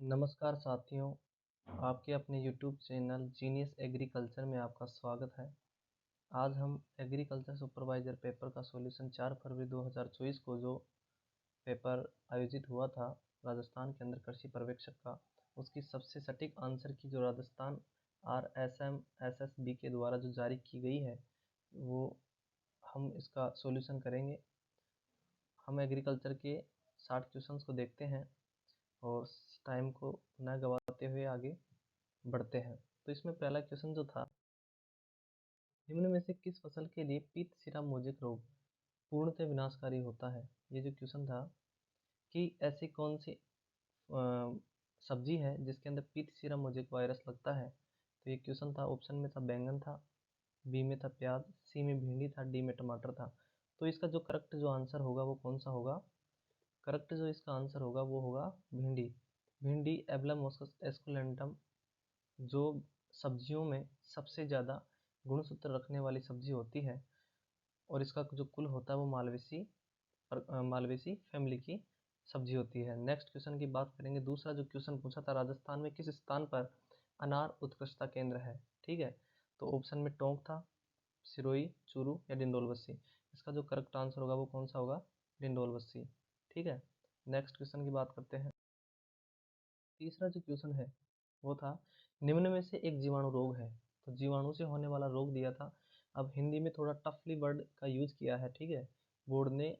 नमस्कार साथियों, आपके अपने यूट्यूब चैनल जीनियस एग्रीकल्चर में आपका स्वागत है। आज हम एग्रीकल्चर सुपरवाइज़र पेपर का सॉल्यूशन 4 फरवरी 2024 को जो पेपर आयोजित हुआ था राजस्थान के अंदर कृषि पर्यवेक्षक का, उसकी सबसे सटीक आंसर की जो राजस्थान RSM SSB के द्वारा जो जारी की गई है, वो हम इसका सॉल्यूशन करेंगे। हम एग्रीकल्चर के 60 क्वेश्चंस को देखते हैं और टाइम को न गवाते हुए आगे बढ़ते हैं। तो इसमें पहला क्वेश्चन जो था, निम्न में से किस फसल के लिए पीत सिरा मोजेक रोग पूर्णतः विनाशकारी होता है? ये जो क्वेश्चन था कि ऐसी कौन सी सब्जी है जिसके अंदर पीत सिरा मोजेक वायरस लगता है? तो ये क्वेश्चन था, ऑप्शन में था बैंगन था, बी में था प्याज, सी में भिंडी था, डी में टमाटर था। तो इसका जो करेक्ट जो आंसर होगा वो कौन सा होगा? करेक्ट जो इसका आंसर होगा वो होगा भिंडी। भिंडी एब्लामोसस एस्कुलेंटम जो सब्जियों में सबसे ज़्यादा गुणसूत्र रखने वाली सब्जी होती है और इसका जो कुल होता है वो मालवेसी फैमिली की सब्जी होती है। नेक्स्ट क्वेश्चन की बात करेंगे। दूसरा जो क्वेश्चन पूछा था, राजस्थान में किस स्थान पर अनार उत्कृष्टता केंद्र है? ठीक है, तो ऑप्शन में टोंक था, सिरोही, चूरू या डिंडोलवस्सी। इसका जो करेक्ट आंसर होगा वो कौन सा होगा? डिंडोलवस्सी। ठीक है, नेक्स्ट क्वेश्चन की बात करते हैं। तीसरा जो क्वेश्चन है वो था, निम्न में से एक जीवाणु रोग है। तो जीवाणु से होने वाला रोग दिया था। अब हिंदी में थोड़ा टफली वर्ड का यूज किया है। ठीक है, बोर्ड ने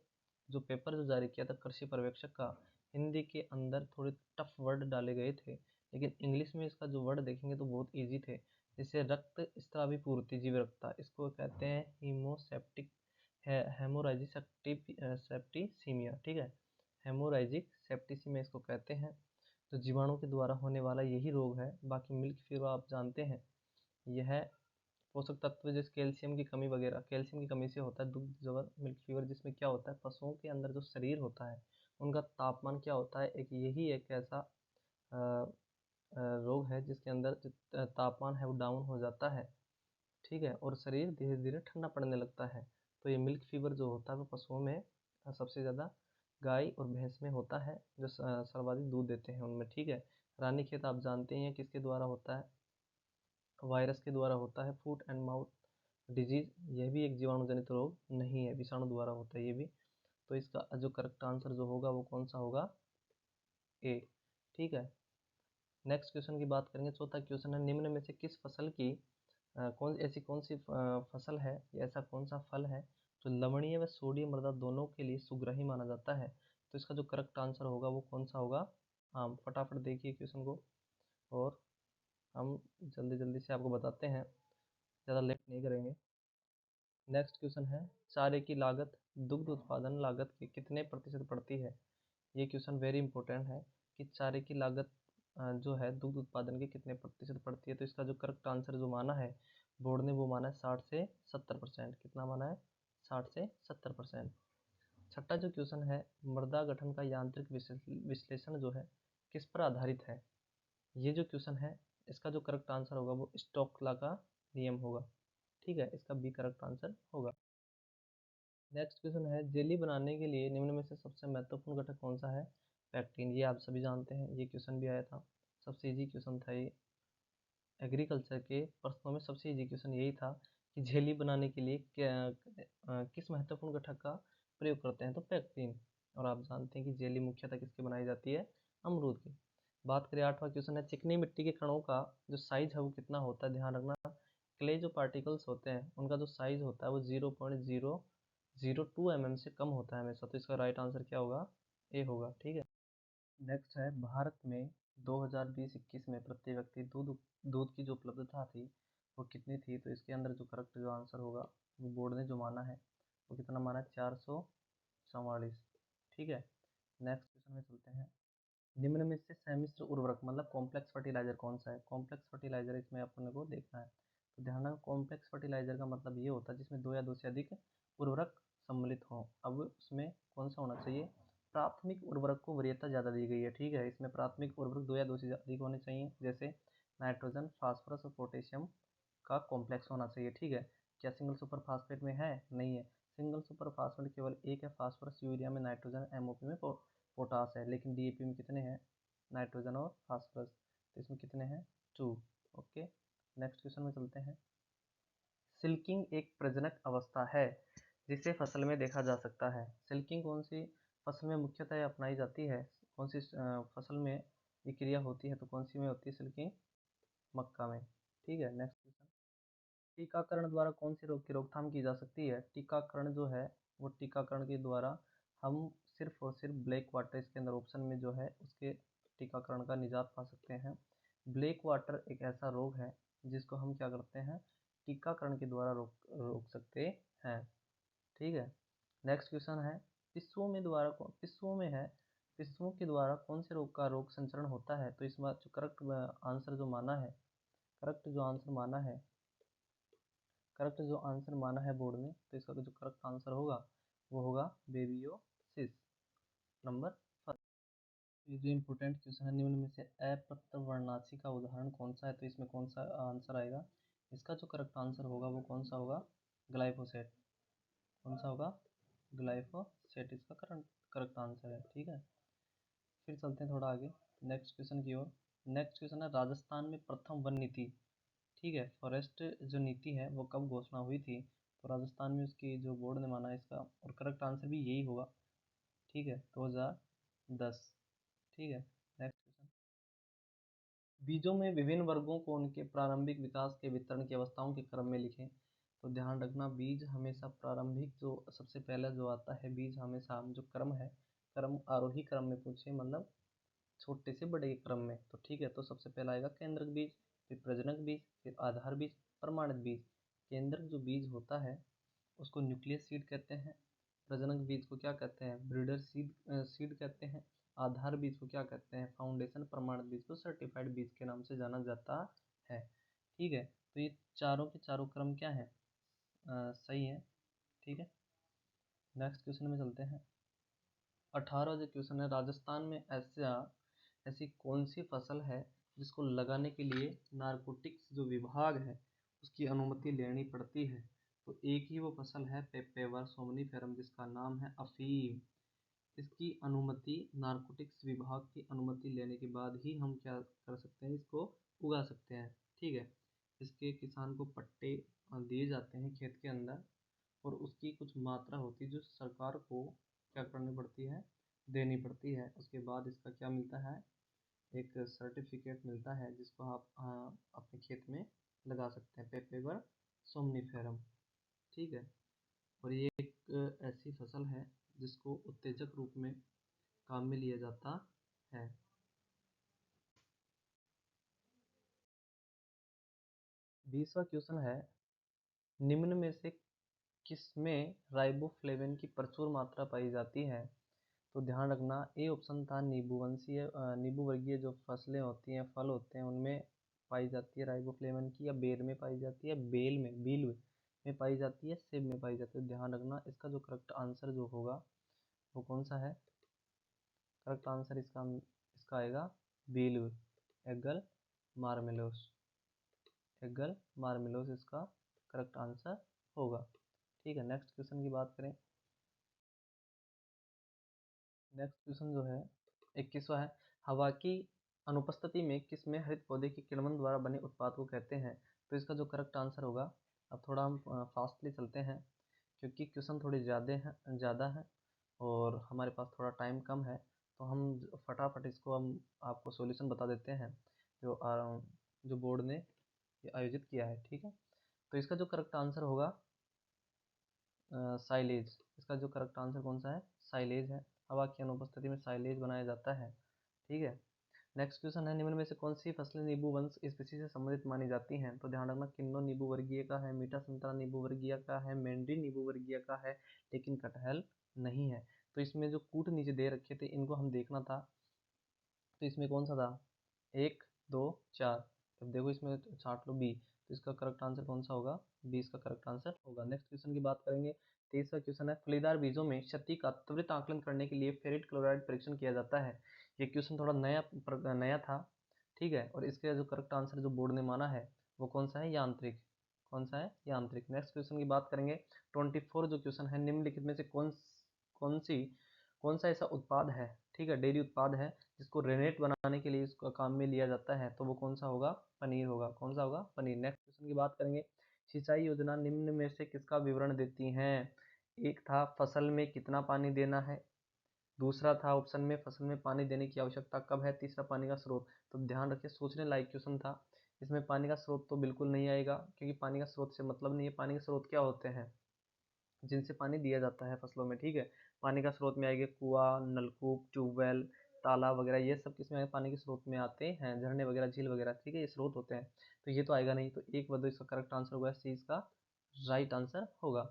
जो पेपर जो जारी किया था कृषि पर्यवेक्षक का, हिंदी के अंदर थोड़े टफ वर्ड डाले गए थे, लेकिन इंग्लिश में इसका जो वर्ड देखेंगे तो बहुत ईजी थे। जैसे रक्त स्रावी पूर्ति जीवरक्षता, इसको कहते हैं हीमोसेप्टिक हेमोराइजिक सेप्टिसीमिया। ठीक है, हेमोराइजिक सेप्टिसीमिया इसको कहते हैं। तो जीवाणु के द्वारा होने वाला यही रोग है। बाकी मिल्क फीवर आप जानते हैं, यह पोषक तत्व जैसे कैल्शियम की कमी वगैरह, कैल्शियम की कमी से होता है दुग्ध जबर मिल्क फीवर, जिसमें क्या होता है पशुओं के अंदर जो शरीर होता है उनका तापमान क्या होता है, यही एक ऐसा रोग है जिसके अंदर जो तापमान है वो डाउन हो जाता है। ठीक है, और शरीर धीरे धीरे ठंडा पड़ने लगता है। तो ये मिल्क फीवर जो होता है वो पशुओं में सबसे ज़्यादा गाय और भैंस में होता है, जो सर्वाधिक दूध देते हैं उनमें। ठीक है, रानीखेत आप जानते हैं किसके द्वारा होता है? वायरस के द्वारा होता है, फूट एंड माउथ डिजीज। यह भी एक जीवाणु जनित रोग नहीं है, विषाणु द्वारा होता है ये भी। तो इसका जो करेक्ट आंसर जो होगा वो कौन सा होगा? ए। ठीक है, नेक्स्ट क्वेश्चन की बात करेंगे। चौथा क्वेश्चन है, निम्न में से किस फसल की कौन सी फसल है या ऐसा कौन सा फल है जो लवणीय व सोडियम मृदा दोनों के लिए सुग्राही माना जाता है? तो इसका जो करेक्ट आंसर होगा वो कौन सा होगा? आम। फटाफट देखिए क्वेश्चन को और हम जल्दी जल्दी से आपको बताते हैं, ज़्यादा लेट नहीं करेंगे। नेक्स्ट क्वेश्चन है, चारे की लागत दुग्ध उत्पादन लागत के कितने प्रतिशत पड़ती है? ये क्वेश्चन वेरी इंपॉर्टेंट है कि चारे की लागत जो है दुग्ध उत्पादन के कितने प्रतिशत पड़ती है। तो इसका जो करेक्ट आंसर जो माना है बोर्ड ने वो माना है 60 से 70%। कितना माना है? 60 से 70%। छठा जो क्वेश्चन है, मृदा गठन का यांत्रिक विश्लेषण जो है किस पर आधारित है? ये जो क्वेश्चन है इसका जो करेक्ट आंसर होगा वो स्टोक्स का नियम होगा। ठीक है, इसका बी करेक्ट आंसर होगा। नेक्स्ट क्वेश्चन है, जेली बनाने के लिए निम्न में से सबसे महत्वपूर्ण घटक कौन सा है? पैक्टिन। ये आप सभी जानते हैं, ये क्वेश्चन भी आया था, सबसे इजी क्वेश्चन था ये। एग्रीकल्चर के प्रश्नों में सबसे इजी क्वेश्चन यही था कि जेली बनाने के लिए किस महत्वपूर्ण घटक का प्रयोग करते हैं? तो पैक्टिन। और आप जानते हैं कि जेली मुख्यतः किसकी बनाई जाती है? अमरूद की। बात करें, आठवां क्वेश्चन है, चिकनी मिट्टी के कणों का जो साइज है वो कितना होता है? ध्यान रखना, क्ले जो पार्टिकल्स होते हैं उनका जो साइज होता है वो 0.002 mm से कम होता है हमेशा। तो इसका राइट आंसर क्या होगा? ए होगा। ठीक है, नेक्स्ट है, भारत में 2020-21 में प्रति व्यक्ति दूध दूध की जो उपलब्धता थी वो कितनी थी? तो इसके अंदर जो करेक्ट जो आंसर होगा वो बोर्ड ने जो माना है वो कितना माना है? 444। ठीक है, नेक्स्ट क्वेश्चन में चलते हैं। निम्न में से सम्मिश्र उर्वरक मतलब कॉम्प्लेक्स फर्टिलाइजर कौन सा है? कॉम्प्लेक्स फर्टिलाइजर इसमें अपन को देखना है। तो ध्यान रखना, कॉम्प्लेक्स फर्टिलाइजर का मतलब ये होता है जिसमें दो या दो से अधिक उर्वरक सम्मिलित हों। अब उसमें कौन सा होना चाहिए? प्राथमिक उर्वरक को वरीयता ज़्यादा दी गई है। ठीक है, इसमें प्राथमिक उर्वरक दो या दो से अधिक होने चाहिए, जैसे नाइट्रोजन, फास्फोरस और पोटेशियम का कॉम्प्लेक्स होना चाहिए। ठीक है, क्या सिंगल सुपर फास्फेट में है? नहीं है, सिंगल सुपर फास्फेट केवल एक है, फास्फोरस। यूरिया में नाइट्रोजन, एमओपी में पोटास है, लेकिन डीएपी में कितने हैं? नाइट्रोजन और फास्फोरस। तो इसमें कितने हैं? 2। ओके, नेक्स्ट क्वेश्चन में चलते हैं। सिल्किंग एक प्रजनक अवस्था है जिसे फसल में देखा जा सकता है। सिल्किंग कौन सी फसल में मुख्यतः अपनाई जाती है? कौन सी फसल में ये क्रिया होती है? तो कौन सी में होती है सिल्किंग? मक्का में। ठीक है, नेक्स्ट क्वेश्चन। टीकाकरण द्वारा कौन सी रोग की रोकथाम की जा सकती है? टीकाकरण जो है वो टीकाकरण के द्वारा हम सिर्फ और सिर्फ ब्लैक वाटर, इसके अंदर ऑप्शन में जो है उसके टीकाकरण का निजात पा सकते हैं। ब्लैक वाटर एक ऐसा रोग है जिसको हम क्या करते हैं? टीकाकरण के द्वारा रोक सकते हैं। ठीक है, नेक्स्ट क्वेश्चन है। पिस्सुओं में है, पिस्सुओं के द्वारा कौन से रोग का रोग संचरण होता है? तो इसमें जो करेक्ट आंसर जो माना है, करेक्ट जो आंसर माना है, करेक्ट जो आंसर माना है बोर्ड ने, तो इसका जो करेक्ट आंसर होगा वो होगा बेबियोसिस, नंबर 1। ये जो इम्पोर्टेंट क्वेश्चन है, निम्न में से अपत्रवर्णाशी का उदाहरण कौन सा है? तो इसमें कौन सा आंसर आएगा? इसका जो करेक्ट आंसर होगा वो कौन सा होगा? ग्लाइफोसेट। कौन सा होगा? ग्लाइफोसेट इसका करेक्ट आंसर है। ठीक है, फिर चलते हैं थोड़ा आगे नेक्स्ट क्वेश्चन की ओर। नेक्स्ट क्वेश्चन है, राजस्थान में प्रथम वन नीति, ठीक है, फॉरेस्ट जो नीति है वो कब घोषणा हुई थी? तो राजस्थान में उसकी जो बोर्ड ने माना इसका, और करेक्ट आंसर भी यही होगा। ठीक है, 2010। ठीक है, नेक्स्ट क्वेश्चन। बीजों में विभिन्न वर्गों को उनके प्रारंभिक विकास के वितरण की अवस्थाओं के क्रम में लिखें। तो ध्यान रखना, बीज हमेशा प्रारंभिक जो सबसे पहले जो आता है बीज, हमेशा जो क्रम है, क्रम आरोही क्रम में पूछे, मतलब छोटे से बड़े के क्रम में। तो ठीक है, तो सबसे पहला आएगा केंद्रक बीज, फिर प्रजनक बीज, फिर आधार बीज, प्रमाणित बीज। केंद्रक जो बीज होता है उसको न्यूक्लियस सीड कहते हैं। प्रजनक बीज को क्या कहते हैं? ब्रीडर सीड कहते हैं। आधार बीज को क्या कहते हैं? फाउंडेशन। प्रमाणित बीज को सर्टिफाइड बीज के नाम से जाना जाता है। ठीक है, तो ये चारों के चारों क्रम क्या है? सही है। ठीक है, नेक्स्ट क्वेश्चन में चलते हैं। 18 जो क्वेश्चन है, राजस्थान में ऐसी कौन सी फसल है जिसको लगाने के लिए नारकोटिक्स जो विभाग है उसकी अनुमति लेनी पड़ती है? तो एक ही वो फसल है पेपेवर सोमनीफेरम, जिसका नाम है अफीम। इसकी अनुमति नारकोटिक्स विभाग की अनुमति लेने के बाद ही हम क्या कर सकते हैं? इसको उगा सकते हैं। ठीक है, इसके किसान को पट्टे दिए जाते हैं खेत के अंदर, और उसकी कुछ मात्रा होती है जो सरकार को क्या करनी पड़ती है? देनी पड़ती है। उसके बाद इसका क्या मिलता है? एक सर्टिफिकेट मिलता है जिसको आप अपने खेत में लगा सकते हैं, पेपेवर सोमनीफेरम। ठीक है, और ये एक ऐसी फसल है जिसको उत्तेजक रूप में काम में लिया जाता है। बीसवा क्वेश्चन है, निम्न में से किसमें राइबोफ्लेविन की प्रचुर मात्रा पाई जाती है? तो ध्यान रखना, ए ऑप्शन था नींबूवंशीय नींबू वर्गीय जो फसलें होती हैं, फल होते हैं, उनमें पाई जाती है राइबोफ्लेविन की, या बेर में पाई जाती है, बील में पाई जाती है, सेब में पाई जाती है। ध्यान रखना, इसका जो करेक्ट आंसर जो होगा वो कौन सा है? करेक्ट आंसर इसका आएगा बील, एगल मार्मेलोस। एगल मार्मेलोस इसका करेक्ट आंसर होगा। ठीक है, नेक्स्ट क्वेश्चन की बात करें। नेक्स्ट क्वेश्चन जो है 21वां है, हवा की अनुपस्थिति में किसमें हरित पौधे के किण्वन द्वारा बने उत्पाद को कहते हैं? तो इसका जो करेक्ट आंसर होगा, अब थोड़ा हम फास्टली चलते हैं क्योंकि क्वेश्चन थोड़े ज़्यादा हैं और हमारे पास थोड़ा टाइम कम है, तो हम फटाफट इसको हम आपको सॉल्यूशन बता देते हैं जो बोर्ड ने ये आयोजित किया है। ठीक है, तो इसका जो करेक्ट आंसर होगा साइलेज। इसका जो करेक्ट आंसर कौन सा है? साइलेज है। हवा की अनुपस्थिति में साइलेज बनाया जाता है। ठीक है, नेक्स्ट क्वेश्चन है, निम्न में से कौन सी फसलें नींबू वंश स्पीशीज से संबंधित मानी जाती हैं? तो ध्यान रखना, किन्नौ नींबू वर्गीय का है, मीठा संतरा नींबू वर्गीय का है, मैंड्रीन नींबू वर्गीय का है, लेकिन कटहल नहीं है। तो इसमें जो कूट नीचे दे रखे थे इनको हम देखना था, तो इसमें कौन सा था? 1 2 4। अब देखो इसमें छाट लो बी, तो इसका करेक्ट आंसर कौन सा होगा? बी इसका करेक्ट आंसर होगा। नेक्स्ट क्वेश्चन की बात करेंगे। 23वां क्वेश्चन है, फलीदार बीजों में क्षति का त्वरित आकलन करने के लिए फेरिक क्लोराइड परीक्षण किया जाता है। ये क्वेश्चन थोड़ा नया था। ठीक है, और इसके जो करेक्ट आंसर जो बोर्ड ने माना है वो कौन सा है? यांत्रिक। कौन सा है? यांत्रिक। नेक्स्ट क्वेश्चन की बात करेंगे। 24 जो क्वेश्चन है, निम्नलिखित में से कौन सा ऐसा उत्पाद है, ठीक है, डेयरी उत्पाद है जिसको रेनेट बनाने के लिए इसको काम में लिया जाता है, तो वो कौन सा होगा? पनीर होगा। कौन सा होगा? पनीर। नेक्स्ट क्वेश्चन की बात करेंगे, सिंचाई योजना निम्न में से किसका विवरण देती हैं? एक था फसल में कितना पानी देना है, दूसरा था ऑप्शन में फसल में पानी देने की आवश्यकता कब है, तीसरा पानी का स्रोत। तो ध्यान रखिए, सोचने लायक क्वेश्चन था। इसमें पानी का स्रोत तो बिल्कुल नहीं आएगा, क्योंकि पानी का स्रोत से मतलब नहीं है। पानी के स्रोत क्या होते हैं? जिनसे पानी दिया जाता है फसलों में, ठीक है। पानी का स्रोत में आएगा कुआं, नलकूप, ट्यूबवेल, तालाब वगैरह, ये सब किसमें आएगा? पानी के स्रोत में आते हैं। झरने वगैरह, झील वगैरह, ठीक है, ये स्रोत होते हैं। तो ये तो आएगा नहीं, तो एक बदो इसका करेक्ट आंसर होगा, सी इसका राइट आंसर होगा।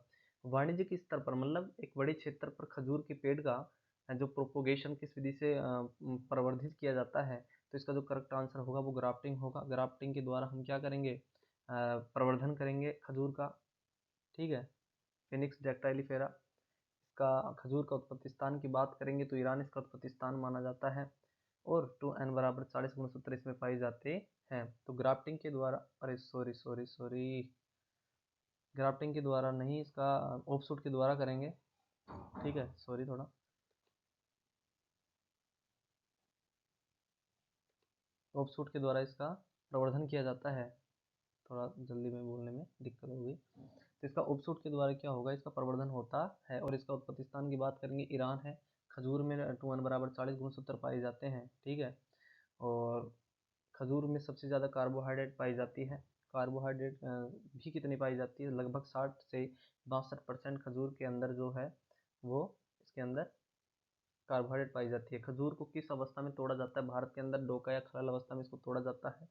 वाणिज्यिक स्तर पर, मतलब एक बड़े क्षेत्र पर खजूर के पेड़ का जो प्रोपोगेशन किस विधि से प्रवर्धित किया जाता है, तो इसका जो करेक्ट आंसर होगा वो ग्राफ्टिंग होगा। ग्राफ्टिंग के द्वारा हम क्या करेंगे? प्रवर्धन करेंगे खजूर का, ठीक है। फिनिक्स डेक्टाइलिफेरा, इसका खजूर का उत्पत्ति स्थान की बात करेंगे तो ईरान इसका उत्पत्ति स्थान माना जाता है, और 2n बराबर 40 गुणसूत्र इसमें पाए जाते हैं। तो ग्राफ्टिंग के द्वारा, अरे सॉरी सॉरी सॉरी, ग्राफ्टिंग के द्वारा नहीं, इसका ऑफशूट के द्वारा करेंगे, ठीक है, सॉरी, थोड़ा ऑफशूट के द्वारा इसका प्रवर्धन किया जाता है। थोड़ा जल्दी में बोलने में दिक्कत होगी, तो इसका ऑफशूट के द्वारा क्या होगा? इसका प्रवर्धन होता है। और इसका उत्पत्ति स्थान की बात करेंगे, ईरान है। खजूर में 2n बराबर 40 गुणसूत्र पाए जाते हैं, ठीक है। और खजूर में सबसे ज़्यादा कार्बोहाइड्रेट पाई जाती है। कार्बोहाइड्रेट भी कितनी पाई जाती है? लगभग 60 से 62% खजूर के अंदर जो है वो, इसके अंदर कार्बोहाइड्रेट पाई जाती है। खजूर को किस अवस्था में तोड़ा जाता है भारत के अंदर? डोका या खलल अवस्था में इसको तोड़ा जाता है,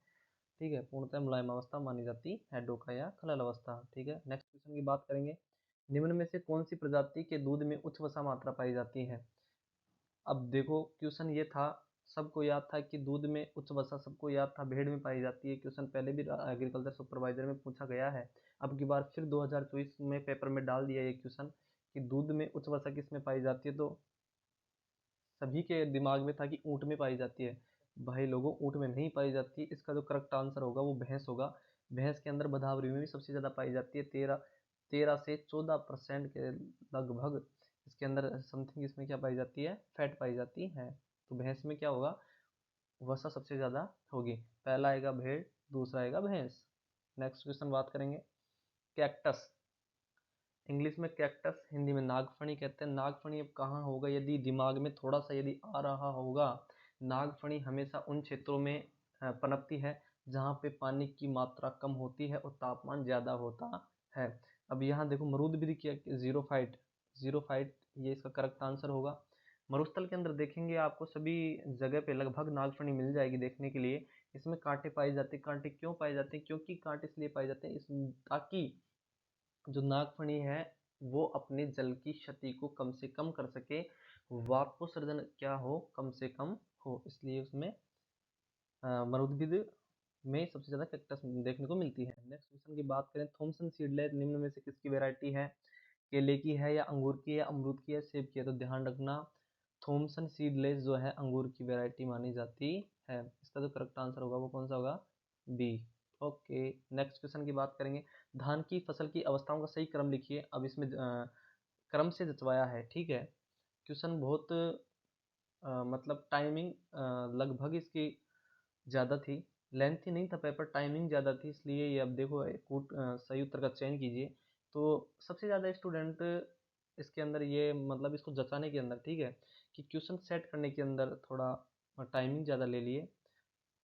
ठीक है। पूर्णतः मुलायम अवस्था मानी जाती है डोका या खलल अवस्था, ठीक है। नेक्स्ट क्वेश्चन की बात करेंगे, निम्न में से कौन सी प्रजाति के दूध में उच्च वसा मात्रा पाई जाती है? अब देखो, क्वेश्चन ये था, सबको याद था कि दूध में उच्च वसा, सबको याद था भेड़ में पाई जाती है। क्वेश्चन पहले भी एग्रीकल्चर सुपरवाइजर में पूछा गया है। अब की बार फिर 2024 में पेपर में डाल दिया ये क्वेश्चन कि दूध में उच्च वसा किस में पाई जाती है। तो सभी के दिमाग में था कि ऊँट में पाई जाती है। भाई लोगों, ऊँट में नहीं पाई जाती। इसका जो करेक्ट आंसर होगा वो भैंस होगा। भैंस के अंदर बदावरी में भी सबसे ज़्यादा पाई जाती है, 13 से 14% के लगभग इसके अंदर समथिंग, इसमें क्या पाई जाती है? फैट पाई जाती है। तो भैंस में क्या होगा? वसा सबसे ज़्यादा होगी। पहला आएगा भेड़, दूसरा आएगा भैंस। नेक्स्ट क्वेश्चन बात करेंगे, कैक्टस, इंग्लिश में कैक्टस, हिंदी में नागफनी कहते हैं। नागफनी अब कहाँ होगा? यदि दिमाग में थोड़ा सा यदि आ रहा होगा, नागफनी हमेशा उन क्षेत्रों में पनपती है जहाँ पे पानी की मात्रा कम होती है और तापमान ज़्यादा होता है। अब यहाँ देखो, मरुदगिरी क्या, जीरोफाइट, जीरोफाइट ये इसका करेक्ट आंसर होगा। मरुस्थल के अंदर देखेंगे आपको सभी जगह पे लगभग नागफनी मिल जाएगी देखने के लिए। इसमें कांटे पाए जाते हैं। कांटे क्यों पाए जाते हैं? क्योंकि कांटे इसलिए पाए जाते हैं ताकि जो नागफनी है वो अपने जल की क्षति को कम से कम कर सके, वाष्पोत्सर्जन क्या हो, कम से कम हो, इसलिए उसमें मरुद्भिद में सबसे ज़्यादा कैक्टस देखने को मिलती है। नेक्स्ट क्वेश्चन की बात करें, थॉमसन सीडलेस निम्न में से किसकी वैरायटी है? केले की है, या अंगूर की है, या अमरूद की है, सेब की है? तो ध्यान रखना, थॉमसन सीडलेस जो है अंगूर की वैरायटी मानी जाती है। इसका जो करेक्ट आंसर होगा वो कौन सा होगा? बी। ओके, नेक्स्ट क्वेश्चन की बात करेंगे, धान की फसल की अवस्थाओं का सही क्रम लिखिए। अब इसमें क्रम से जचवाया है, ठीक है। क्वेश्चन बहुत मतलब टाइमिंग लगभग इसकी ज़्यादा थी, लेंथी नहीं था पेपर, टाइमिंग ज़्यादा थी, इसलिए ये अब देखो सही उत्तर का चयन कीजिए। तो सबसे ज़्यादा स्टूडेंट इसके अंदर ये, मतलब इसको जचाने के अंदर, ठीक है, कि क्वेश्चन सेट करने के अंदर थोड़ा टाइमिंग ज़्यादा ले लिए।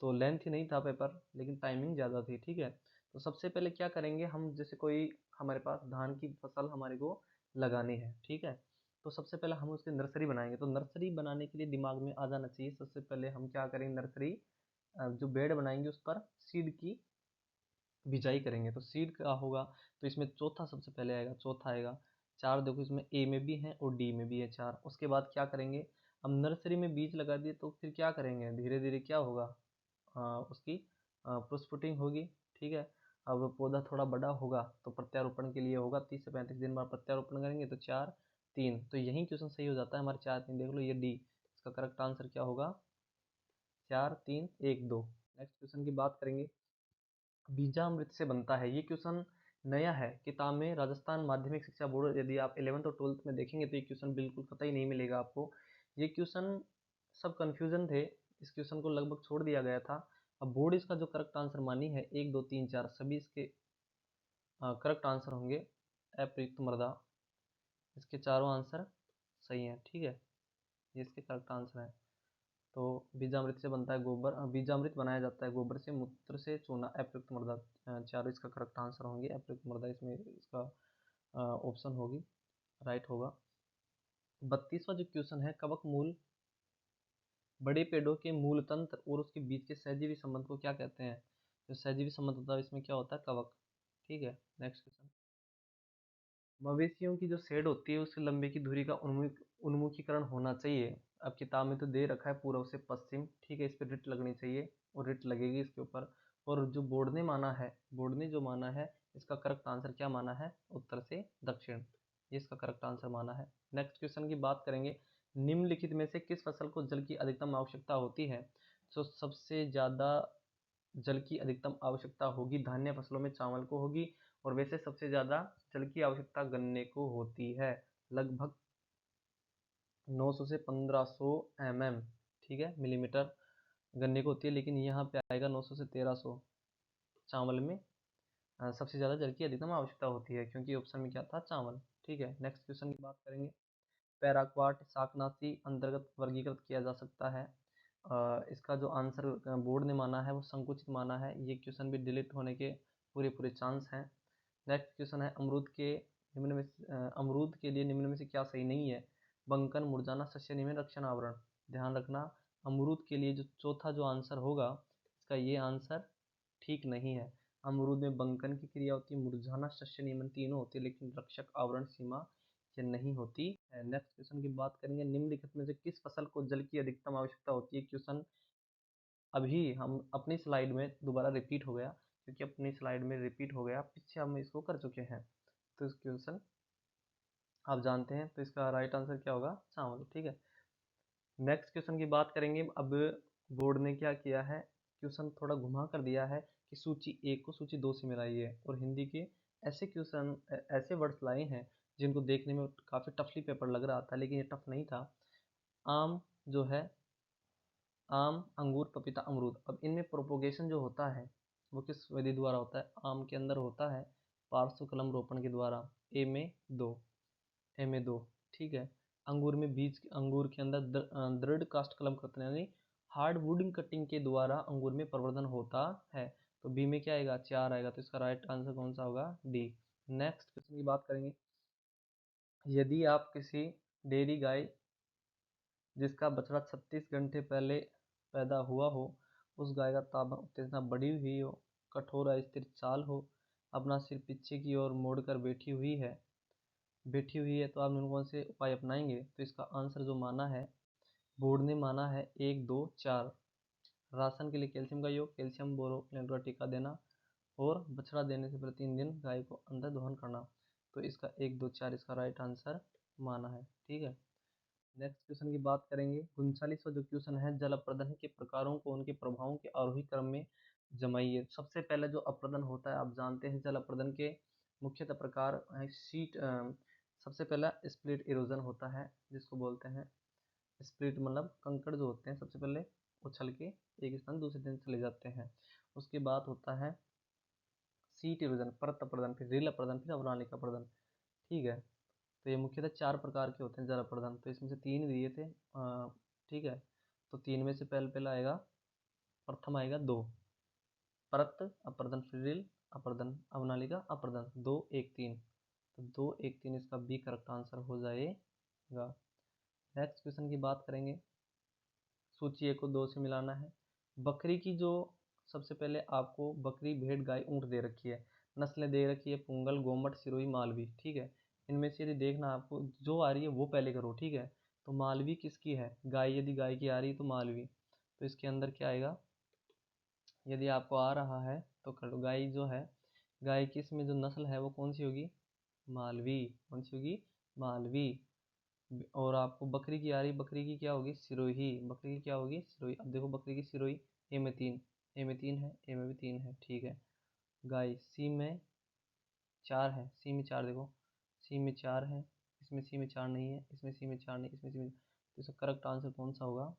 तो लेंथ ही नहीं था पेपर, लेकिन टाइमिंग ज़्यादा थी, ठीक है। तो सबसे पहले क्या करेंगे हम, जैसे कोई हमारे पास धान की फसल हमारे को लगानी है, ठीक है, तो सबसे पहले हम उसकी नर्सरी बनाएंगे। तो नर्सरी बनाने के लिए दिमाग में आ जाना चाहिए, सबसे पहले हम क्या करेंगे, नर्सरी जो बेड बनाएंगे उस पर सीड की बिजाई करेंगे। तो सीड का होगा, तो इसमें चौथा सबसे पहले आएगा, चौथा आएगा। चार देखो, इसमें ए में भी है और डी में भी है चार। उसके बाद क्या करेंगे, अब नर्सरी में बीज लगा दिए तो फिर क्या करेंगे, धीरे धीरे क्या होगा, उसकी पुष्पपुटिंग होगी, ठीक है। अब पौधा थोड़ा बड़ा होगा तो प्रत्यारोपण के लिए होगा, 30 से 35 दिन बाद प्रत्यारोपण करेंगे। तो 4 3, तो यही क्वेश्चन सही हो जाता है हमारे, 4 3 देख लो, ये डी। इसका करेक्ट आंसर क्या होगा? 4 3 1 2। नेक्स्ट क्वेश्चन की बात करेंगे, बीजामृत से बनता है, ये क्वेश्चन नया है किताब में, राजस्थान माध्यमिक शिक्षा बोर्ड, यदि आप 11th और 12th में देखेंगे तो ये क्वेश्चन बिल्कुल कतई नहीं मिलेगा आपको। ये क्वेश्चन सब कन्फ्यूजन थे, इस क्वेश्चन को लगभग छोड़ दिया गया था। अब बोर्ड इसका जो करेक्ट आंसर मानी है 1 2 3 4 सभी इसके करेक्ट आंसर होंगे अप्रयुक्त मृदा, इसके चारों आंसर सही हैं। ठीक है, ये इसके करेक्ट आंसर है। तो बीजामृत से बनता है गोबर, बीजामृत बनाया जाता है गोबर से, मूत्र से, चूना, अप्रयुक्त मृदा, चारों इसका करेक्ट आंसर होंगे। अप्रयुक्त मृदा इसमें इसका ऑप्शन होगी, राइट होगा। 32वां जो क्वेश्चन है, कवक मूल बड़े पेड़ों के मूल तंत्र और उसके बीच के सहजीवी संबंध को क्या कहते हैं? जो सहजीवी संबंध होता है इसमें क्या होता है? कवक। ठीक है, नेक्स्ट क्वेश्चन। मवेशियों की जो शेड होती है उससे लंबे की दूरी का उन्मुखीकरण होना चाहिए। अब किताब में तो दे रखा है पूर्व से पश्चिम, ठीक है, इस पर रिट लगनी चाहिए और रिट लगेगी इसके ऊपर। और जो बोर्ड ने माना है, बोर्ड ने जो माना है इसका करेक्ट आंसर क्या माना है? उत्तर से दक्षिण, ये इसका करेक्ट आंसर माना है। नेक्स्ट क्वेश्चन की बात करेंगे, निम्नलिखित में से किस फसल को जल की अधिकतम आवश्यकता होती है? तो सबसे ज़्यादा जल की अधिकतम आवश्यकता होगी धान्य फसलों में चावल को होगी, और वैसे सबसे ज़्यादा जल की आवश्यकता गन्ने को होती है, लगभग 900 से 1500 mm, ठीक है, मिलीमीटर गन्ने को होती है, लेकिन यहाँ पे आएगा 900 से 1300 चावल में सबसे ज़्यादा जल की अधिकतम आवश्यकता होती है, क्योंकि ऑप्शन में क्या था? चावल। ठीक है, नेक्स्ट क्वेश्चन की बात करेंगे, पैराक्वाट शाकनाशी अंतर्गत वर्गीकृत किया जा सकता है। इसका जो आंसर बोर्ड ने माना है वो संकुचित माना है, ये क्वेश्चन भी डिलीट होने के पूरे पूरे चांस हैं। नेक्स्ट क्वेश्चन है, अमरूद के लिए निम्न में से क्या सही नहीं है? बंकन, मुरझाना, सस्य नियमन, रक्षण आवरण। ध्यान रखना, अमरूद के लिए जो चौथा जो आंसर होगा इसका ये आंसर ठीक नहीं है। अमरूद में बंकन की क्रिया होती है, मुरझाना, सस्य नियमन तीनों होती है, लेकिन रक्षक आवरण सीमा ये नहीं होती है। नेक्स्ट क्वेश्चन की बात करेंगे, निम्नलिखित में से किस फसल को जल की अधिकतम आवश्यकता होती है? क्वेश्चन अभी हम अपनी स्लाइड में दोबारा रिपीट हो गया, क्योंकि अपनी स्लाइड में रिपीट हो गया, पीछे हम इसको कर चुके हैं, तो इस क्वेश्चन आप जानते हैं, तो इसका राइट आंसर क्या होगा? चावल। ठीक है, नेक्स्ट क्वेश्चन की बात करेंगे। अब बोर्ड ने क्या किया है, क्वेश्चन थोड़ा घुमा कर दिया है कि सूची 1 को सूची 2 से मिलाइए, और हिंदी के ऐसे क्वेश्चन ऐसे वर्ड्स लाए हैं जिनको देखने में काफ़ी टफली पेपर लग रहा था, लेकिन ये टफ नहीं था। आम जो है, आम, अंगूर, पपीता, अमरूद, अब इनमें प्रोपोगेशन जो होता है वो किस विधि द्वारा होता है? आम के अंदर होता है पार्श्व कलम रोपण के द्वारा, ए में दो, ए में दो, ठीक है। अंगूर में बीज, अंगूर के अंदर दृढ़ कास्ट कलम करते यानी हार्ड वुडिंग कटिंग के द्वारा अंगूर में प्रवर्धन होता है, तो बी में क्या आएगा? 4 आएगा, तो इसका राइट आंसर कौन सा होगा? डी। नेक्स्ट क्वेश्चन की बात करेंगे, यदि आप किसी डेयरी गाय जिसका बछड़ा 36 घंटे पहले पैदा हुआ हो, उस गाय का तापमान उत्तेजना बढ़ी हुई हो, कठोर अस्थिर चाल हो, अपना सिर पीछे की ओर मोड़कर बैठी हुई है, तो आप इनमें कौन से उपाय अपनाएंगे? तो इसका आंसर जो माना है, बोर्ड ने माना है 1 2 4, राशन के लिए कैल्शियम का योग, कैल्शियम बोरोप्लेट का टीका देना, और बछड़ा देने से पहले 3 दिन गाय को अंदर दोहन करना, तो इसका 1 2 4 इसका राइट आंसर माना है। ठीक है, नेक्स्ट क्वेश्चन की बात करेंगे, 39वां जो क्वेश्चन है, जल अप्रदन के प्रकारों को उनके प्रभावों के आरोही क्रम में जमाइए। सबसे पहले जो अप्रदन होता है, आप जानते हैं जल अप्रदन के मुख्यतः प्रकार है शीट, सबसे पहला स्प्लिट इरोजन होता है, जिसको बोलते हैं स्प्लिट, मतलब कंकड़ जो होते हैं सबसे पहले उछल के एक स्थान दूसरे दिन चले जाते हैं। उसके बाद होता है सीट इरोजन, परत अप्रदन, फिर रेल अप्रदन, फिर अवनालिक अप्रदन। ठीक है, तो ये मुख्यतः 4 प्रकार के होते हैं जल अप्रदान, तो इसमें से 3 दिए थे। ठीक है, तो 3 में से पहले पहला आएगा, प्रथम आएगा 2, परत अप्रदन, फिर रील अप्रदन, अवनालिका अप्रदन, 2 1 3, तो 2 1 3 इसका बी करेक्ट आंसर हो जाएगा। नेक्स्ट क्वेश्चन की बात करेंगे, सूची 1 को 2 से मिलाना है। बकरी की जो सबसे पहले आपको बकरी, भेड़, गाय, ऊँट दे रखी है, नस्लें दे रखी है, पुंगल, गोमट, सिरोही, मालवी। ठीक है, इनमें से यदि देखना आपको जो आ रही है वो पहले करो। ठीक है, तो मालवी किसकी है? गाय, यदि गाय की आ रही है तो मालवी, तो इसके अंदर क्या आएगा? यदि आपको आ रहा है तो कर लो। गाय जो है, गाय की इसमें जो नस्ल है वो कौन सी होगी? मालवी। कौन सी होगी? मालवी। और आपको बकरी की आ रही, बकरी की क्या होगी? सिरोही। बकरी की क्या होगी? सिरोही। अब देखो बकरी की सिरोही, ए में 3, ए में 3 है, ए में भी 3 है। ठीक है, गाय सी में 4 है, सी में 4 देखो, सी में 4 है, इसमें सी में 4 नहीं है, इसमें सी में 4 नहीं, इसमें सी में, तो इसका करेक्ट आंसर कौन सा होगा?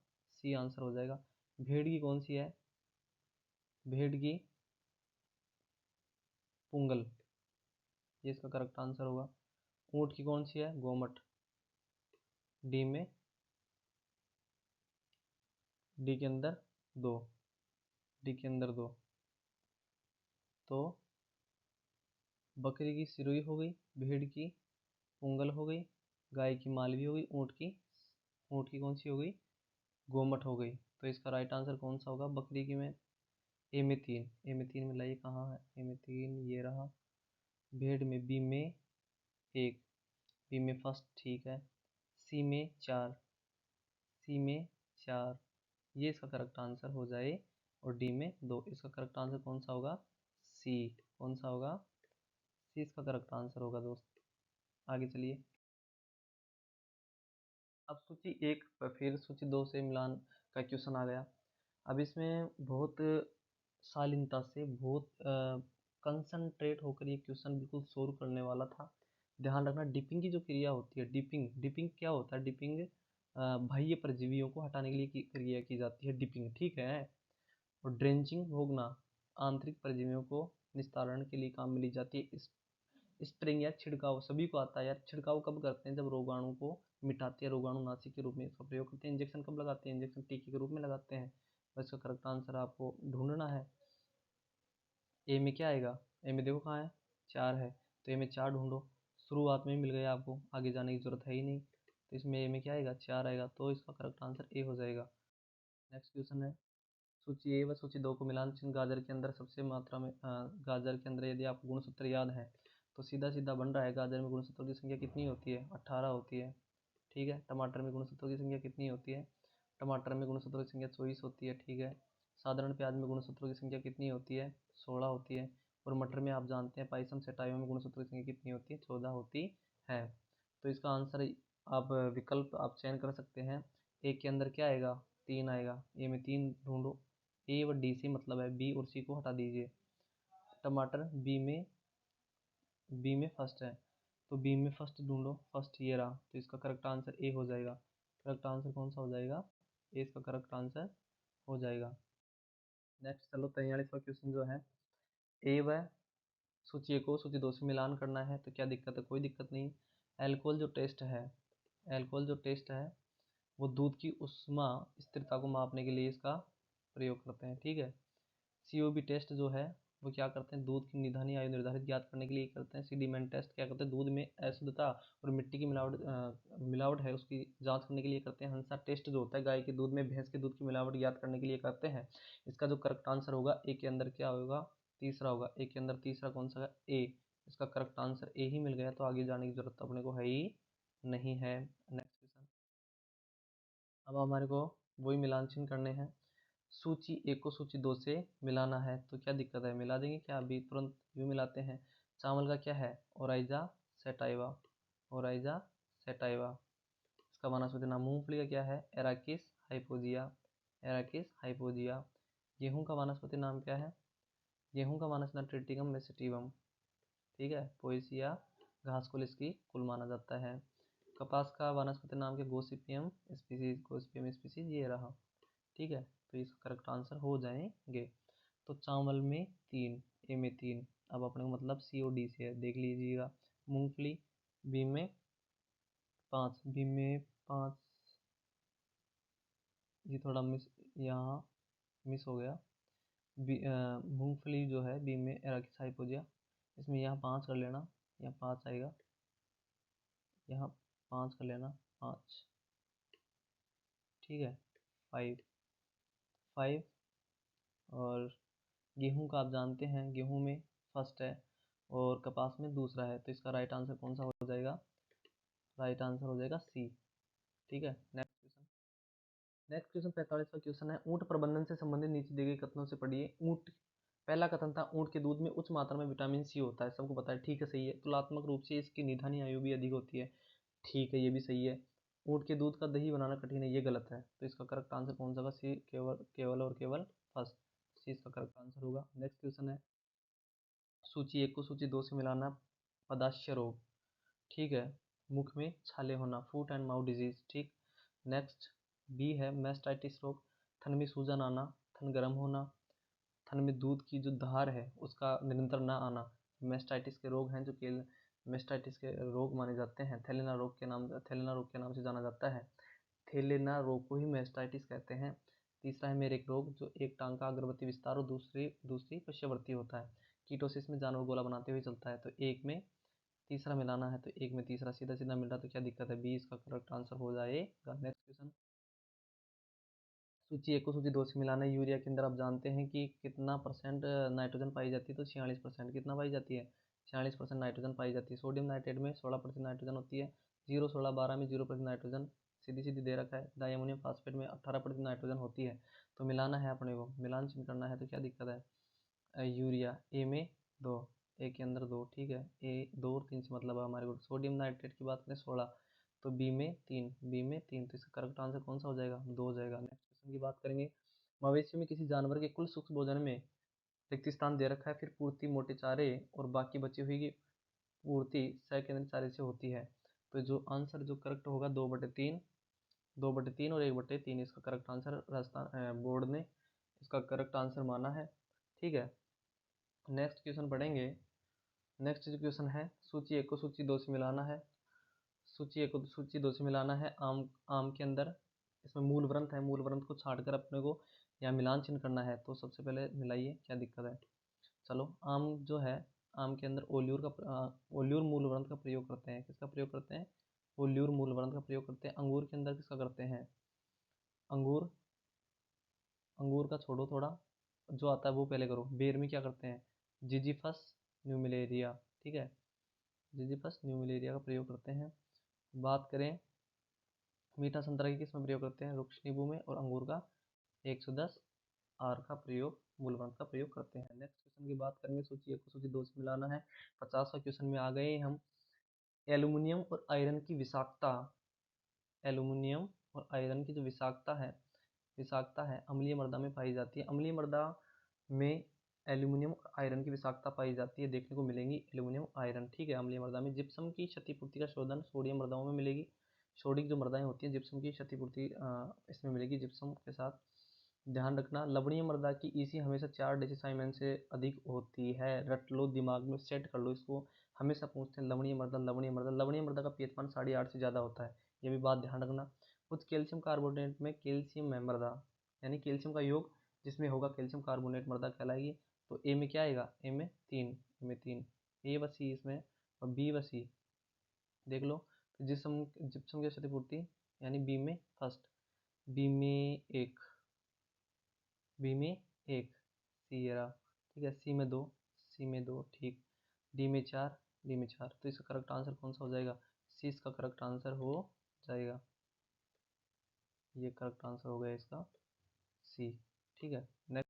सी आंसर हो जाएगा। भेड़ की कौन सी है? भेड़ की पुंगल, ये इसका करेक्ट आंसर होगा। ऊँट की कौन सी है? गोमट, डी में, डी के अंदर दो, डी के अंदर दो। तो बकरी की सिरोही हो गई, भेड़ की पुंगल हो गई, गाय की मालवी हो गई, ऊँट की कौन सी हो गई? गोमट हो गई। तो इसका राइट आंसर कौन सा होगा? बकरी की में ए में तीन, ए में तीन मिलाइए कहाँ है? ए में तीन ये रहा। भेड़ में बी में एक, बी में फर्स्ट, ठीक है। सी में चार, सी में चार, ये इसका करेक्ट आंसर हो जाए। और डी में दो, इसका करेक्ट आंसर कौन सा होगा? सी। कौन सा होगा? सी इसका करेक्ट आंसर होगा दोस्त। आगे चलिए। अब सूची एक पर फिर सूची दो से मिलान का क्वेश्चन आ गया। अब इसमें बहुत शालीनता से, बहुत कंसंट्रेट होकर ये क्वेश्चन बिल्कुल सोल्व करने वाला था। ध्यान रखना, डिपिंग की जो क्रिया होती है, डिपिंग डिपिंग क्या होता है? डिपिंग बाह्य परजीवियों को हटाने के लिए क्रिया की जाती है, डिपिंग, ठीक है। और ड्रेंचिंग, भोगना, आंतरिक परजीवियों को निस्तारण के लिए काम में ली जाती है। स्प्रेइंग या छिड़काव सभी को आता है यार। छिड़काव कब करते हैं? जब रोगाणु को मिटाते हैं, रोगाणुनाशी के रूप में इसका प्रयोग करते हैं। इंजेक्शन कब लगाते हैं? इंजेक्शन टीके के रूप में लगाते हैं। बस इसका करेक्ट आंसर आपको ढूंढना है। ए में क्या आएगा? ए में देखो कहाँ है? चार है, तो ए में चार ढूंढो। शुरुआत में ही मिल गया आपको, आगे जाने की जरूरत है ही नहीं। तो इसमें ए में क्या आएगा? चार आएगा, तो इसका करेक्ट आंसर ए हो जाएगा। नेक्स्ट क्वेश्चन है, सूची ए व सूची दो को मिलान चिन्ह गाजर के अंदर सबसे मात्रा में गाजर के अंदर यदि आपको गुणसूत्र याद है तो सीधा सीधा बन रहा है। गाजर में गुणसूत्रों की संख्या कितनी होती है? 18 होती है, ठीक है। टमाटर में गुणसूत्रों की संख्या कितनी होती है? टमाटर में गुणसूत्रों की संख्या 24 होती है, ठीक है। साधारण प्याज में गुणसूत्रों की संख्या कितनी होती है? 16 होती है। और मटर में आप जानते हैं पाइसम सेटाइवा में गुणसूत्रों की संख्या कितनी होती है? 14 होती है। तो इसका आंसर आप विकल्प आप चयन कर सकते हैं। ए के अंदर क्या आएगा? तीन आएगा, ए में तीन ढूंढो। ए व डी से मतलब है, बी और सी को हटा दीजिए। टमाटर बी में फर्स्ट है, तो बी में फर्स्ट ढूंढो, फर्स्ट ये रहा, तो इसका करेक्ट आंसर ए हो जाएगा। करेक्ट आंसर कौन सा हो जाएगा? ए इसका करेक्ट आंसर हो जाएगा। नेक्स्ट चलो, 43वां क्वेश्चन जो है, ए व सूची को सूची दो से मिलान करना है, तो क्या दिक्कत है? कोई दिक्कत नहीं। एल्कोहल जो टेस्ट है, एल्कोहल जो टेस्ट है वो दूध की उष्मा स्थिरता को मापने के लिए इसका प्रयोग करते हैं, ठीक है। सीओबी टेस्ट जो है वो क्या करते हैं? दूध की निधानी आयु निर्धारित ज्ञात करने के लिए करते हैं। सीडीमेंट टेस्ट क्या करते हैं? दूध में अशुद्धता और मिट्टी की मिलावट है उसकी जांच करने के लिए करते हैं। हंसा टेस्ट जो होता है गाय के दूध में भैंस के दूध की मिलावट ज्ञात करने के लिए करते हैं। इसका जो करेक्ट आंसर होगा ए के अंदर क्या होगा? तीसरा होगा। ए के अंदर तीसरा कौन सा है? ए। इसका करेक्ट आंसर ए ही मिल गया, तो आगे जाने की जरूरत अपने को है ही नहीं है। Next question. अब हमारे को वही मिलान चिन्ह करने हैं। सूची एक को सूची दो से मिलाना है, तो क्या दिक्कत है? मिला देंगे क्या? अभी तुरंत यूँ मिलाते हैं। चावल का क्या है? Oryza sativa, Oryza sativa. इसका वानस्पतिक नाम। मूंगफली का क्या है? एराकिस हाइपोजिया, एराकिस हाइपोजिया। गेहूं का वानस्पतिक नाम क्या है? गेहूं का वानस्पतिक नाम ट्रिटिकम मेसिटिवम, ठीक है। पोएसिया घासकुल इसकी कुल माना जाता है। कपास का वानस्पतिक नाम क्या? गोसिपियम स्पीसीज, गोसिपियम स्पीसीज ये रहा, ठीक है। तो इसका करेक्ट आंसर हो जाएंगे। तो चावल में तीन, ए में तीन, अब अपने को मतलब सी और डी से है, देख लीजिएगा। मूंगफली बी में पाँच, बी में पाँच, ये थोड़ा मिस, यहाँ मिस हो गया। मूंगफली जो है बी में एराकिस हाइपोजिया, इसमें यहाँ पाँच कर लेना, यहाँ पाँच आएगा, यहाँ पाँच कर लेना, पाँच, ठीक है। Five, five. और गेहूं का आप जानते हैं, गेहूं में फर्स्ट है और कपास में दूसरा है, तो इसका राइट आंसर कौन सा हो जाएगा? राइट आंसर हो जाएगा सी, ठीक है। Next question. नेक्स्ट क्वेश्चन 45वां क्वेश्चन है, ऊंट प्रबंधन से संबंधित नीचे दिए गए कथनों से पढ़िए। ऊंट, पहला कथन था ऊंट के दूध में उच्च मात्रा में विटामिन सी होता है, सबको पता है, ठीक है, सही है। तुलनात्मक रूप से इसकी निधानी आयु भी अधिक होती है, ठीक है, ये भी सही है। ऊंट के दूध का दही बनाना कठिन है, ये गलत है, तो इसका करेक्ट आंसर कौन सा होगा? सी, केवल केवल और केवल फर्स्ट, सी इसका करेक्ट आंसर होगा। नेक्स्ट क्वेश्चन है, सूची एक को सूची दो से मिलाना। पदाश्य रोग, ठीक है, मुख में छाले होना, फूट एंड माउथ डिजीज, ठीक। नेक्स्ट, बी है मेस्टाइटिस रोग, थन में सूजन आना, थन गर्म होना, थन में दूध की जो धार है उसका निरंतर ना आना, मेस्टाइटिस के रोग हैं जो कि मेस्टाइटिस के रोग माने जाते हैं। थैलेना रोग के नाम से जाना जाता है। थैलेना रोग को ही मेस्टाइटिस कहते हैं। तीसरा है मेरेक रोग, जो एक टांग का अग्रवर्ती विस्तार और दूसरी दूसरी पश्चवर्ती होता है। कीटोसिस में जानवर गोला बनाते हुए चलता है। तो एक में तीसरा मिलाना है, तो एक में तीसरा सीधा सीधा मिल रहा, तो क्या दिक्कत है, बी इसका करेक्ट आंसर हो जाएगा। नेक्स्ट क्वेश्चन, सूची एक को सूची दो से मिलाना है। यूरिया के अंदर आप जानते हैं कि कितना परसेंट नाइट्रोजन पाई जाती है, तो 46%। कितना पाई जाती है, 46% नाइट्रोजन पाई जाती है। सोडियम नाइट्रेट में 16% नाइट्रोजन होती है। 0, 16, 12 में 0% नाइट्रोजन सीधी सीधी दे रखा है। डायमोनियम फास्फेट में 18% नाइट्रोजन होती है। तो मिलाना है अपने को, मिलान चिन्ह करना है, तो क्या दिक्कत है, यूरिया ए में दो, ए के अंदर दो, ठीक है, ए 2 और 3 से मतलब है हमारे को। सोडियम नाइट्रेट की बात करें 16, तो बी में 3, बी में 3, तो इसका करेक्ट आंसर कौन सा हो जाएगा, 2 हो जाएगा। नेक्स्ट क्वेश्चन की बात करेंगे, मवेशी में किसी जानवर के कुल सूक्ष्म भोजन में रिक्त स्थान दे रखा है, फिर पूर्ति मोटे चारे और बाकी बची हुई की पूर्ति सकेंद्रीय चारे से होती है। तो जो आंसर जो करेक्ट होगा 2/3, 2/3 और 1/3 इसका करेक्ट आंसर राजस्थान बोर्ड ने इसका करेक्ट आंसर माना है, ठीक है। नेक्स्ट क्वेश्चन पढ़ेंगे। नेक्स्ट जो क्वेश्चन है, सूची एक को सूची दो से मिलाना है। सूची एक को सूची दो से मिलाना है। आम आम के अंदर इसमें मूल व्रंत है, मूल व्रंत को छाट कर अपने को यहाँ मिलान चिन्ह करना है। तो सबसे पहले मिलाइए, क्या दिक्कत है। चलो, आम जो है, आम के अंदर ओल्यूर मूल व्रंत का प्रयोग करते हैं। किसका प्रयोग करते हैं, ओल्यूर मूल व्रंत का प्रयोग करते हैं। अंगूर के अंदर किसका करते हैं, अंगूर, अंगूर का छोड़ो थोड़ा, जो आता है वो पहले करो। बेर में क्या करते हैं, जिजीफस न्यूमिलेरिया, ठीक है, जिजीफस न्यूमिलेरिया का प्रयोग करते हैं। बात करें मीठा संतरा की, किस में प्रयोग करते हैं, रुक्ष नींबू में, और अंगूर का 110 आर का प्रयोग, मूलवंत का प्रयोग करते हैं। नेक्स्ट क्वेश्चन की बात करेंगे, सूची एक को सूची दो से मिलाना है। 50वां क्वेश्चन में आ गए हम। एल्यूमिनियम और आयरन की विषाक्तता, एल्यूमिनियम और आयरन की जो विषाक्तता है अम्लीय मृदा में पाई जाती है। अम्लीय मृदा में एल्यूमिनियम और आयरन की विषाक्तता पाई जाती है, देखने को मिलेंगी एल्यूमिनियम आयरन, ठीक है। अम्लीय मृदा में जिप्सम की क्षतिपूर्ति का शोधन सोडियम मृदाओं में मिलेगी। सोडिक जो मृदाएं होती हैं, जिप्सम की क्षतिपूर्ति इसमें मिलेगी, जिप्सम के साथ। ध्यान रखना, लवणीय मृदा की ईसी हमेशा 4 डेसिसाइमन से अधिक होती है। रट लो, दिमाग में सेट कर लो इसको। हमेशा पूछते हैं लवणीय मृदा, लवणीय मृदा, लवणीय मृदा का पीएच मान 8.5 से ज़्यादा होता है, ये भी बात ध्यान रखना। कुछ कैल्शियम कार्बोनेट में कैल्शियम है मृदा, यानी कैल्शियम का योग जिसमें होगा कैल्शियम कार्बोनेट मृदा कहलाएगी। तो ए में क्या आएगा, ए में 3, ए में 3, ए व सी इसमें, और बी व सी देख लो। तो जिप्सम की क्षतिपूर्ति यानी बी में फर्स्ट, बी में एक, बी में एक, सी ये रहा, ठीक है, सी में 2, सी में 2, ठीक, डी में 4, डी में 4, तो इसका करेक्ट आंसर कौन सा हो जाएगा, सी इसका करेक्ट आंसर हो जाएगा। ये करेक्ट आंसर हो गया इसका सी, ठीक है। नेक्स्ट,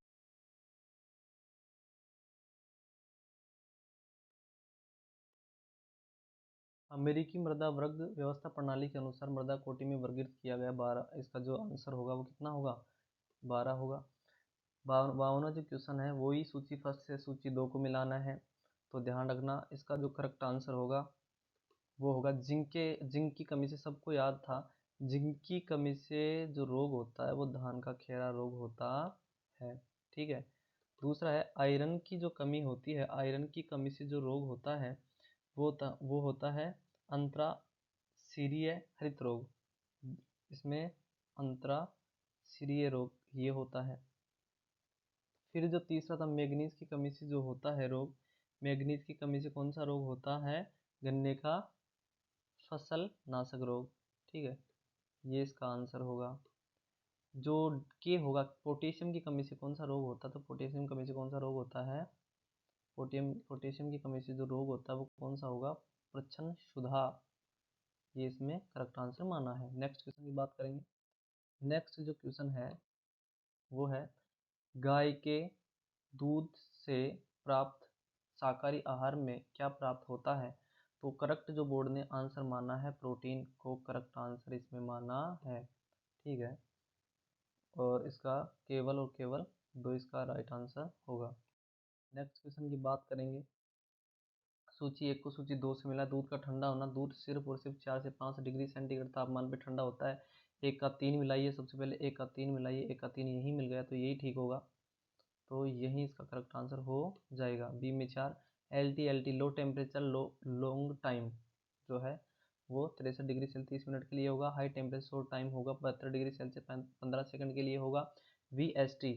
अमेरिकी मृदा वर्ग व्यवस्था प्रणाली के अनुसार मृदा कोटि में वर्गीकृत किया गया 12, इसका जो आंसर होगा वो कितना होगा, 12 होगा। 52वां जो क्वेश्चन है वही सूची फर्स्ट से सूची दो को मिलाना है। तो ध्यान रखना, इसका जो करेक्ट आंसर होगा वो होगा जिंक की कमी से, सबको याद था, जिंक की कमी से जो रोग होता है वो धान का खेरा रोग होता है, ठीक है। दूसरा है आयरन की जो कमी होती है, आयरन की कमी से जो रोग होता है वो होता है अंतराशिरीय हरित रोग, इसमें अंतराशिरीय रोग ये होता है। फिर जो तीसरा था मैग्नीज की कमी से जो होता है रोग, मैग्नीज की कमी से कौन सा रोग होता है, गन्ने का फसल नाशक रोग, ठीक है, ये इसका आंसर होगा। जो के होगा, पोटेशियम की कमी से कौन सा रोग होता है, तो पोटेशियम कमी से कौन सा रोग होता है, पोटेशियम की कमी से जो रोग होता है वो कौन सा होगा, प्रच्छन्न क्षुधा, ये इसमें करेक्ट आंसर माना है। नेक्स्ट क्वेश्चन की बात करेंगे। नेक्स्ट जो क्वेश्चन है वो है, गाय के दूध से प्राप्त शाकाहारी आहार में क्या प्राप्त होता है। तो करेक्ट जो बोर्ड ने आंसर माना है, प्रोटीन को करेक्ट आंसर इसमें माना है, ठीक है, और इसका केवल और केवल 2 इसका राइट आंसर होगा। नेक्स्ट क्वेश्चन की बात करेंगे। सूची एक को सूची दो से मिला, दूध का ठंडा होना, दूध सिर्फ और सिर्फ 4 से 5 डिग्री सेंटीग्रेड तापमान पर ठंडा होता है। एक का 3 मिलाइए, सबसे पहले एक का 3 मिलाइए, एक का 3 यही मिल गया तो यही ठीक होगा, तो यही इसका करेक्ट आंसर हो जाएगा। बी में 4। LT low temperature long time जो है वो 63 डिग्री सेल्सियस 30 मिनट के लिए होगा। हाई टेम्परेचर शॉर्ट टाइम होगा 72 डिग्री सेल्सियस 15 सेकंड के लिए होगा। VST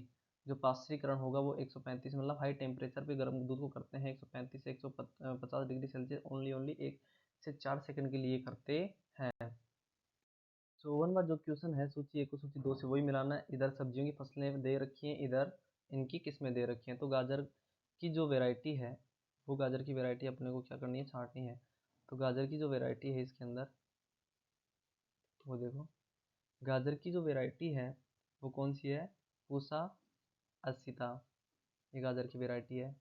जो पास्चुरीकरण होगा वो 135, मतलब हाई टेम्परेचर पे गर्म दूध को करते हैं 135 से 150 डिग्री सेल्सियस ओनली 1 से 4 सेकंड के लिए करते हैं। 54वां जो क्वेश्चन है, सूची 1 को सूची 2 से वही मिलाना है। इधर सब्जियों की फसलें दे रखी हैं, इधर इनकी किस्में दे रखी हैं। तो गाजर की जो वैरायटी है वो गाजर की वैरायटी अपने को क्या करनी है, छांटनी है। तो गाजर की जो वैरायटी है इसके अंदर वो देखो, गाजर की जो वैरायटी है वो कौन सी है, पूसा असिता, ये गाजर की वैरायटी है।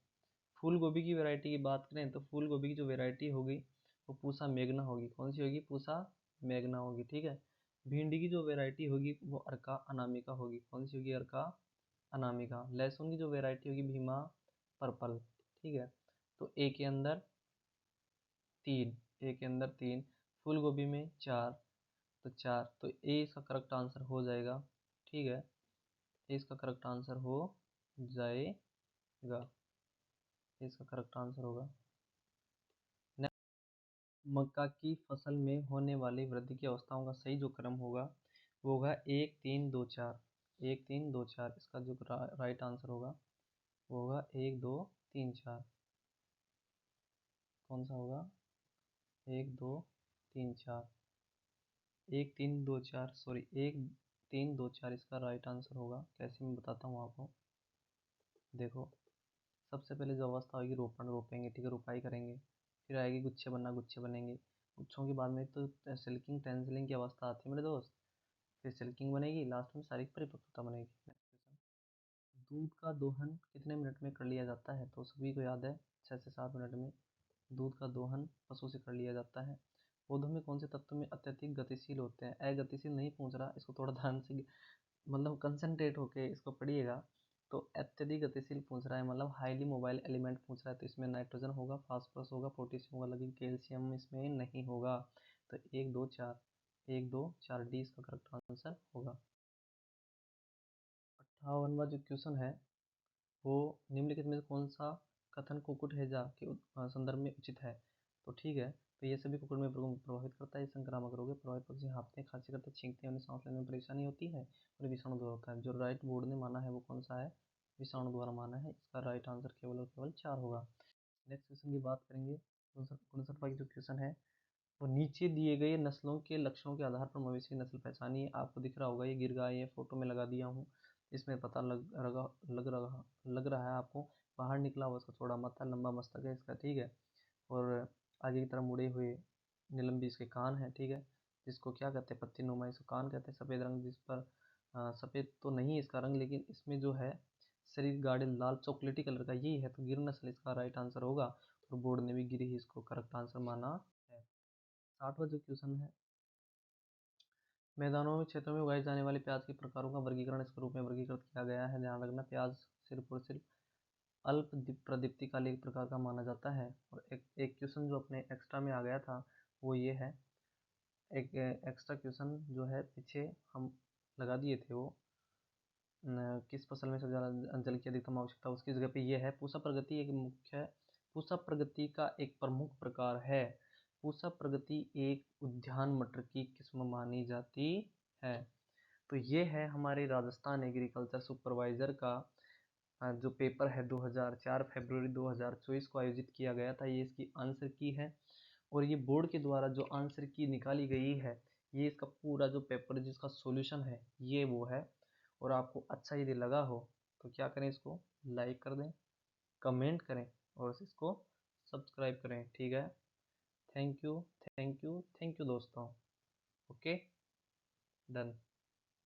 फूल गोभी की वैरायटी की बात करें तो फूल गोभी की जो वैरायटी होगी वो पूसा मेघना होगी। कौन सी होगी, पूसा मेघना होगी, ठीक है। भिंडी की जो वैरायटी होगी वो अर्का अनामिका होगी। कौन सी होगी, अर्का अनामिका। लहसुन की जो वैरायटी होगी भीमा पर्पल, ठीक है। तो ए के अंदर 3, ए के अंदर 3, फूल गोभी में 4, तो 4, तो ए इसका करेक्ट आंसर हो जाएगा, ठीक है। ए इसका करेक्ट आंसर हो जाएगा, इसका करेक्ट आंसर होगा। मक्का की फसल में होने वाली वृद्धि की अवस्थाओं का सही जो क्रम होगा वो होगा 1 3 2 4, 1 3 2 4, इसका जो राइट आंसर होगा वो होगा 1 2 3 4। कौन सा होगा, 1 2 3 4, 1 3 2 4, सॉरी 1 3 2 4 इसका राइट आंसर होगा। कैसे, मैं बताता हूँ आपको। देखो, सबसे पहले जो अवस्था होगी रोपण, रोपेंगे, ठीक है, रोपाई करेंगे। फिर आएगी गुच्छे बनना, गुच्छे बनेंगे। गुच्छों के बाद में तो सिल्किंग टेंसलिंग की अवस्था आती है मेरे दोस्त। फिर सिल्किंग बनेगी, लास्ट में सारी परिपक्वता बनेगी। दूध का दोहन कितने मिनट में कर लिया जाता है, तो सभी को याद है 6 से 7 मिनट में दूध का दोहन पशु से कर लिया जाता है। पौधों में कौन से तत्व में अत्यधिक गतिशील होते हैं, अगतिशील नहीं पूछ रहा, इसको थोड़ा ध्यान से मतलब कंसंट्रेट होके इसको पढ़िएगा। तो अत्यधिक गतिशील पूछ रहा है, मतलब हाईली मोबाइल एलिमेंट पूछ रहा है, तो इसमें नाइट्रोजन होगा, फास्फोरस होगा, पोटेशियम होगा, लेकिन कैल्शियम इसमें नहीं होगा। तो 1 2 4, 1 2 4 डी इसका करेक्ट आंसर होगा। 58वां जो क्वेश्चन है वो निम्नलिखित में से कौन सा कथन कुक्कुट हैजा के संदर्भ में उचित है। तो ठीक है, तो ये सभी कुक्कुट में प्रभावित करता है। संक्रामक रोग है, प्रभावित पक्षी हाँफते हैं, खांसी करते हैं, छींकते हैं, उन्हें सांस लेने में परेशानी होती है और विषाणु द्वारा होता है। जो राइट बोर्ड ने माना है वो कौन सा है, विषाणु द्वारा माना है। इसका राइट आंसर केवल और केवल 4 होगा। नेक्स्ट क्वेश्चन की बात करेंगे। 59वां जो क्वेश्चन है वो नीचे दिए गए नस्लों के लक्षणों के आधार पर मवेशी की नस्ल पहचानिए। आपको दिख रहा होगा ये गिर गाय, ये फोटो में लगा दिया हूँ। इसमें पता लग रहा है आपको। बाहर निकला हुआ इसका चौड़ा माथा, लंबा मस्तक है इसका, ठीक है। और आगे की तरफ मुड़े हुए निलंबी इसके कान है, ठीक है। जिसको क्या कहते हैं, पत्ती नुमा इसको कान कहते हैं। सफ़ेद रंग जिस पर सफ़ेद तो नहीं है इसका रंग, लेकिन इसमें जो है शरीर गाढ़े लाल चॉकलेटी कलर का, यही है। तो गिर नस्ल इसका राइट आंसर होगा। और बोर्ड ने भी गिर ही इसको करेक्ट आंसर माना है। 60वां जो क्वेश्चन है, मैदानों में क्षेत्रों में उगाए जाने वाले प्याज के प्रकारों का वर्गीकरण इस रूप में वर्गीकृत किया गया है। ध्यान रखना, प्याज सिर्फ और सिर्फ अल्प प्रदीप्ति काले एक प्रकार का माना जाता है। और एक क्वेश्चन जो अपने एक्स्ट्रा में आ गया था वो ये है, एक एक्स्ट्रा क्वेश्चन जो है पीछे हम लगा दिए थे वो, किस फसल में सबसे ज़्यादा जल की अधिकतम आवश्यकता, उसकी जगह पे ये है। पूसा प्रगति एक मुख्य, पूसा प्रगति का एक प्रमुख प्रकार है। पूसा प्रगति एक उद्यान मटर की किस्म मानी जाती है। तो ये है हमारे राजस्थान एग्रीकल्चर सुपरवाइज़र का जो पेपर है 2004 फरवरी 2024 को आयोजित किया गया था। ये इसकी आंसर की है और ये बोर्ड के द्वारा जो आंसर की निकाली गई है, ये इसका पूरा जो पेपर जिसका सॉल्यूशन है ये वो है। और आपको अच्छा यदि लगा हो तो क्या करें, इसको लाइक कर दें, कमेंट करें और इसको सब्सक्राइब करें, ठीक है। Thank you, thank you, thank you दोस्तों। Okay, done.